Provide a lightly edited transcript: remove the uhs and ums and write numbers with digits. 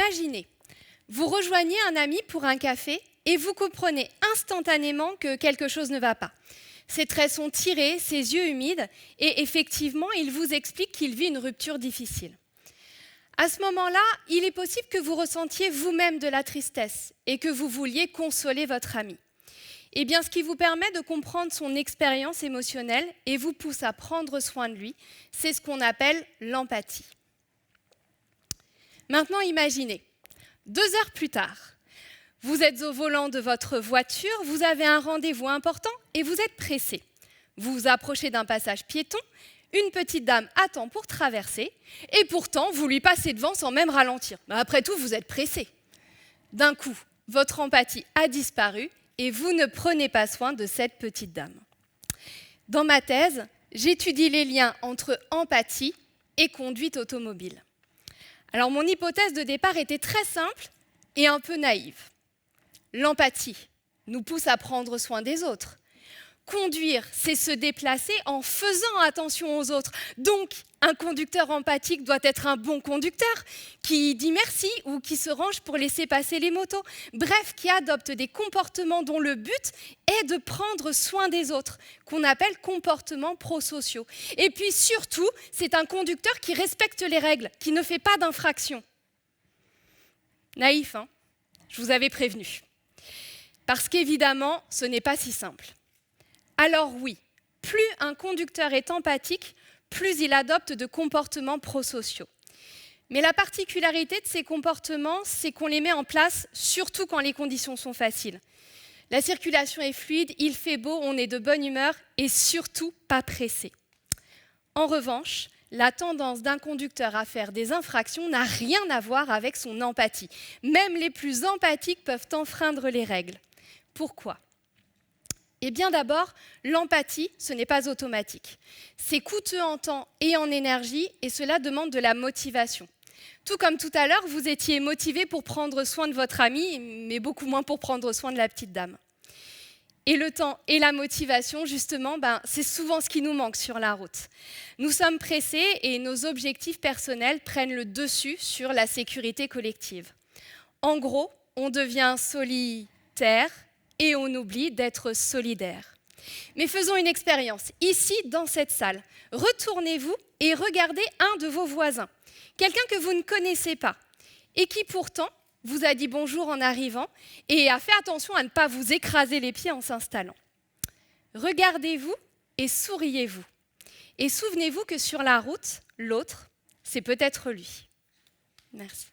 Imaginez, vous rejoignez un ami pour un café et vous comprenez instantanément que quelque chose ne va pas. Ses traits sont tirés, ses yeux humides, et effectivement, il vous explique qu'il vit une rupture difficile. À ce moment-là, il est possible que vous ressentiez vous-même de la tristesse et que vous vouliez consoler votre ami. Eh bien, ce qui vous permet de comprendre son expérience émotionnelle et vous pousse à prendre soin de lui, c'est ce qu'on appelle l'empathie. Maintenant, imaginez, 2 heures plus tard, vous êtes au volant de votre voiture, vous avez un rendez-vous important et vous êtes pressé. Vous vous approchez d'un passage piéton, une petite dame attend pour traverser et pourtant, vous lui passez devant sans même ralentir. Mais après tout, vous êtes pressé. D'un coup, votre empathie a disparu et vous ne prenez pas soin de cette petite dame. Dans ma thèse, j'étudie les liens entre empathie et conduite automobile. Alors, mon hypothèse de départ était très simple et un peu naïve. L'empathie nous pousse à prendre soin des autres. Conduire, c'est se déplacer en faisant attention aux autres. Donc, un conducteur empathique doit être un bon conducteur qui dit merci ou qui se range pour laisser passer les motos. Bref, qui adopte des comportements dont le but est de prendre soin des autres, qu'on appelle comportements prosociaux. Et puis surtout, c'est un conducteur qui respecte les règles, qui ne fait pas d'infraction. Naïf, hein ? Je vous avais prévenu. Parce qu'évidemment, ce n'est pas si simple. Alors oui, plus un conducteur est empathique, plus il adopte de comportements prosociaux. Mais la particularité de ces comportements, c'est qu'on les met en place surtout quand les conditions sont faciles. La circulation est fluide, il fait beau, on est de bonne humeur et surtout pas pressé. En revanche, la tendance d'un conducteur à faire des infractions n'a rien à voir avec son empathie. Même les plus empathiques peuvent enfreindre les règles. Pourquoi ? Eh bien d'abord, l'empathie, ce n'est pas automatique. C'est coûteux en temps et en énergie et cela demande de la motivation. Tout comme tout à l'heure, vous étiez motivé pour prendre soin de votre ami, mais beaucoup moins pour prendre soin de la petite dame. Et le temps et la motivation, justement, c'est souvent ce qui nous manque sur la route. Nous sommes pressés et nos objectifs personnels prennent le dessus sur la sécurité collective. En gros, on devient solitaire et on oublie d'être solidaire. Mais faisons une expérience. Ici, dans cette salle, retournez-vous et regardez un de vos voisins, quelqu'un que vous ne connaissez pas et qui pourtant vous a dit bonjour en arrivant et a fait attention à ne pas vous écraser les pieds en s'installant. Regardez-vous et souriez-vous. Et souvenez-vous que sur la route, l'autre, c'est peut-être lui. Merci.